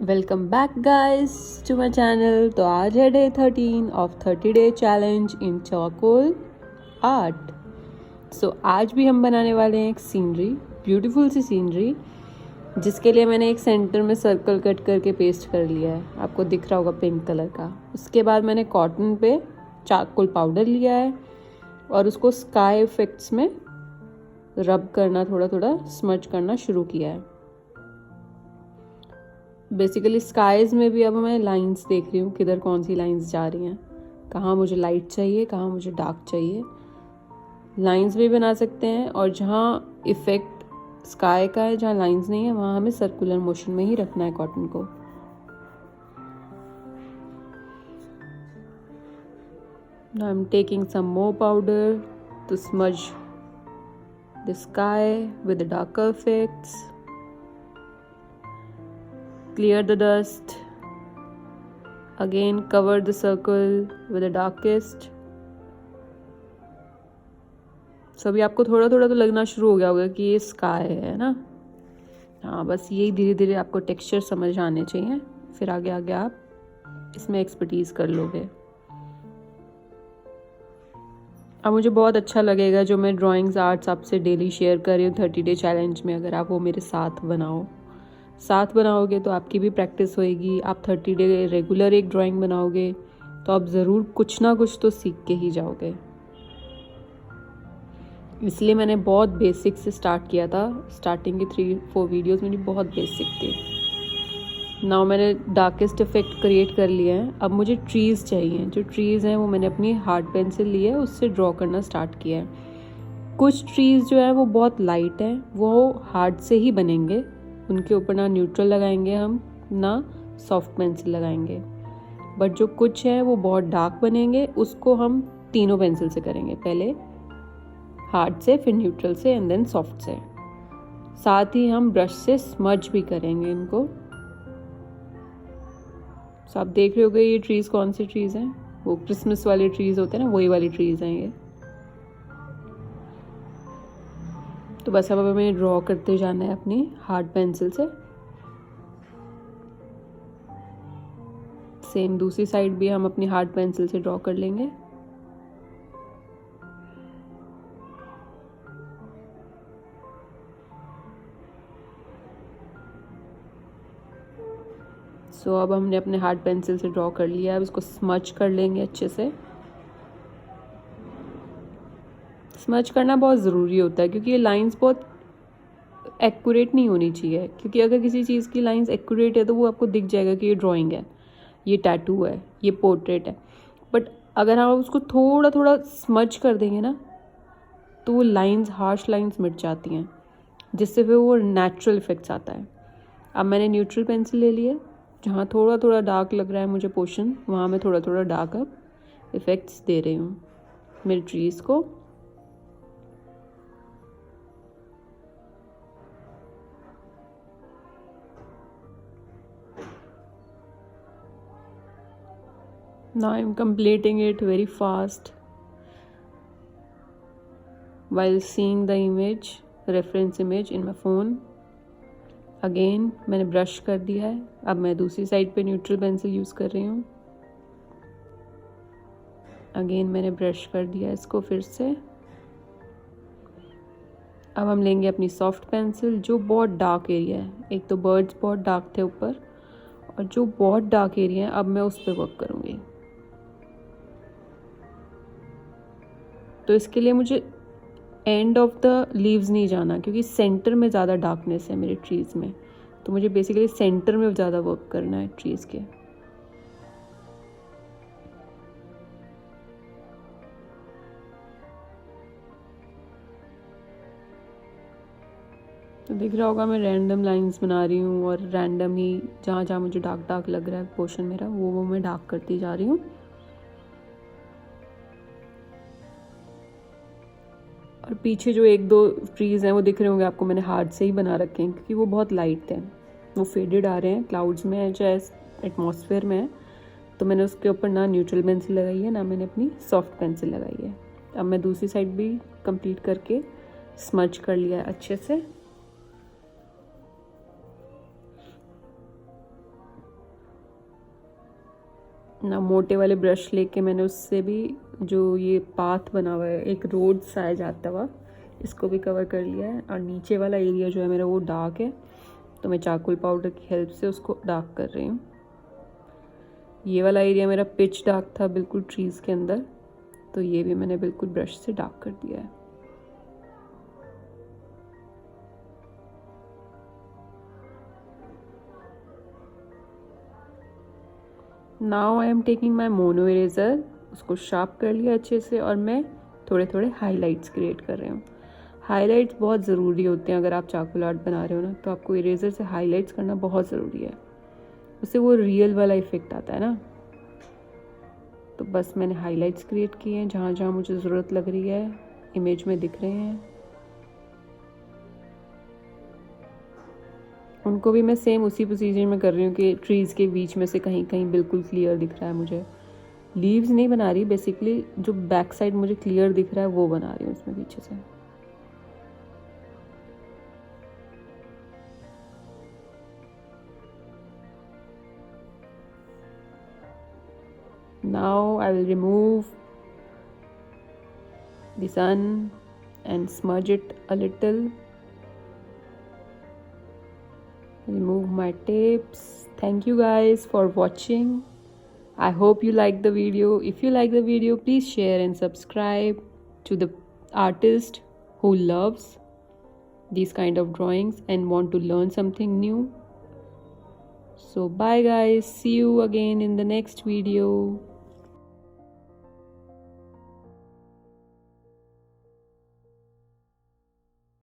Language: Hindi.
Welcome back guys to my channel. तो आज है day 13 of 30 day challenge in charcoal art. So आज भी हम बनाने वाले हैं एक सीनरी, ब्यूटीफुल सी सीनरी, जिसके लिए मैंने एक सेंटर में सर्कल कट करके पेस्ट कर लिया है, आपको दिख रहा होगा पिंक कलर का। उसके बाद मैंने कॉटन पे चारकोल पाउडर लिया है और उसको स्काई इफेक्ट्स में रब करना, थोड़ा थोड़ा स्मच करना शुरू किया है। बेसिकली स्काइज में भी अब मैं लाइंस देख रही हूँ, किधर कौन सी लाइंस जा रही हैं, कहाँ मुझे लाइट चाहिए, कहाँ मुझे डार्क चाहिए। लाइंस भी बना सकते हैं और जहाँ इफेक्ट स्काई का है, जहाँ लाइंस नहीं है, वहाँ हमें सर्कुलर मोशन में ही रखना है कॉटन को। Now I'm taking some more powder to smudge the sky with the darker effects. Clear the dust. Again cover the circle with the darkest. So अभी आपको थोड़ा थोड़ा तो लगना शुरू हो गया होगा कि ये स्काई है ना। हाँ, बस यही धीरे धीरे आपको टेक्सचर समझ आने चाहिए, फिर आगे आगे आप इसमें एक्सपर्टीज कर लोगे। अब मुझे बहुत अच्छा लगेगा जो मैं ड्राइंग्स आर्ट्स आपसे डेली शेयर कर रही हूँ 30 डे चैलेंज में, अगर आप वो मेरे साथ बनाओगे तो आपकी भी प्रैक्टिस होएगी। आप 30 डे रेगुलर एक ड्राइंग बनाओगे तो आप ज़रूर कुछ ना कुछ तो सीख के ही जाओगे। इसलिए मैंने बहुत बेसिक से स्टार्ट किया था। स्टार्टिंग की 3-4 वीडियोस मेरी बहुत बेसिक थी। नाउ मैंने डार्केस्ट इफेक्ट क्रिएट कर लिए हैं। अब मुझे ट्रीज़ चाहिए। जो ट्रीज़ हैं वो मैंने अपनी हार्ड पेंसिल ली है, उससे ड्रॉ करना स्टार्ट किया है। कुछ ट्रीज़ जो है वो बहुत लाइट हैं, वो हार्ड से ही बनेंगे, उनके ऊपर ना न्यूट्रल लगाएंगे हम, ना सॉफ्ट पेंसिल लगाएंगे। बट जो कुछ है वो बहुत डार्क बनेंगे, उसको हम तीनों पेंसिल से करेंगे, पहले हार्ड से, फिर न्यूट्रल से एंड देन सॉफ्ट से। साथ ही हम ब्रश से स्मज भी करेंगे इनको। तो आप देख रहे होगे ये ट्रीज़ कौन सी ट्रीज़ हैं, वो क्रिसमस वाले ट्रीज़ होते हैं ना, वही वाली ट्रीज़ हैं ये। तो बस अब हमें ड्रॉ करते जाना है अपनी हार्ड पेंसिल से। सेम दूसरी साइड भी हम अपनी हार्ड पेंसिल से ड्रॉ कर लेंगे। सो अब हमने अपने हार्ड पेंसिल से ड्रॉ कर लिया है, अब इसको स्मच कर लेंगे अच्छे से। स्मच करना बहुत ज़रूरी होता है क्योंकि ये लाइंस बहुत एक्यूरेट नहीं होनी चाहिए, क्योंकि अगर किसी चीज़ की लाइंस एक्यूरेट है तो वो आपको दिख जाएगा कि ये ड्राइंग है, ये टैटू है, ये पोर्ट्रेट है। बट अगर हम उसको थोड़ा थोड़ा स्मच कर देंगे ना तो वो लाइंस, हार्श लाइंस मिट जाती हैं, जिससे फिर वो नेचुरल इफेक्ट्स आता है। अब मैंने न्यूट्रल पेंसिल ले लिया, जहाँ थोड़ा थोड़ा डार्क लग रहा है मुझे पोर्शन, वहाँ मैं थोड़ा थोड़ा डार्क अब इफेक्ट्स दे रही हूँ मेरी ट्रीज़ को। Now I'm completing it very fast while seeing the image, reference image in my phone. Again मैंने ब्रश कर दिया है, अब मैं दूसरी साइड पे न्यूट्रल पेंसिल यूज़ कर रही हूँ। अगेन मैंने ब्रश कर दिया इसको फिर से। अब हम लेंगे अपनी सॉफ्ट पेंसिल, जो बहुत डार्क एरिया है, एक तो बर्ड्स बहुत डार्क थे ऊपर, और जो बहुत डार्क एरिया है अब मैं उस पर वर्क करूँगी। तो इसके लिए मुझे एंड ऑफ द लीव्स नहीं जाना, क्योंकि सेंटर में ज़्यादा डार्कनेस है मेरे ट्रीज़ में, तो मुझे बेसिकली सेंटर में ज़्यादा वर्क करना है ट्रीज़ के। तो दिख रहा होगा मैं रैंडम लाइंस बना रही हूँ, और रैंडम ही जहाँ जहाँ मुझे डार्क डार्क लग रहा है पोर्शन मेरा, वो मैं डार्क करती जा रही हूँ। और पीछे जो 1-2 ट्रीज़ हैं वो दिख रहे होंगे आपको, मैंने हार्ड से ही बना रखे हैं क्योंकि वो बहुत लाइट थे, वो फेडेड आ रहे हैं, क्लाउड्स में है चाहे एटमॉस्फेयर में है। तो मैंने उसके ऊपर ना न्यूट्रल पेंसिल लगाई है, ना मैंने अपनी सॉफ्ट पेंसिल लगाई है। अब मैं दूसरी साइड भी कंप्लीट करके स्मच कर लिया है अच्छे से। ना मोटे वाले ब्रश लेके मैंने उससे भी जो ये पाथ बना हुआ है, एक रोड सा है जाता हुआ, इसको भी कवर कर लिया है। और नीचे वाला एरिया जो है मेरा वो डार्क है, तो मैं चारकोल पाउडर की हेल्प से उसको डार्क कर रही हूँ। ये वाला एरिया मेरा पिच डार्क था बिल्कुल ट्रीज़ के अंदर, तो ये भी मैंने बिल्कुल ब्रश से डार्क कर दिया है। Now I am taking my mono eraser, उसको शार्प कर लिया अच्छे से, और मैं थोड़े थोड़े हाइलाइट्स क्रिएट कर रही हूँ। हाइलाइट्स बहुत ज़रूरी होते हैं, अगर आप चारकोल आर्ट बना रहे हो ना, तो आपको इरेज़र से हाइलाइट्स करना बहुत ज़रूरी है, उससे वो रियल वाला इफ़ेक्ट आता है ना। तो बस मैंने हाइलाइट्स क्रिएट किए हैं जहाँ जहाँ मुझे ज़रूरत लग रही है, इमेज में दिख रहे हैं, उनको भी मैं सेम उसी प्रोसीजर में कर रही हूँ कि ट्रीज़ के बीच में से कहीं कहीं बिल्कुल क्लियर दिख रहा है मुझे। लीव्स नहीं बना रही, बेसिकली जो बैक साइड मुझे क्लियर दिख रहा है वो बना रही हूँ इसमें पीछे से। Now I will remove the sun and smudge it a little. Remove my tapes. Thank you guys for watching. I hope you like the video. If you like the video, please share and subscribe to the artist who loves these kind of drawings and want to learn something new. So bye guys, see you again in the next video.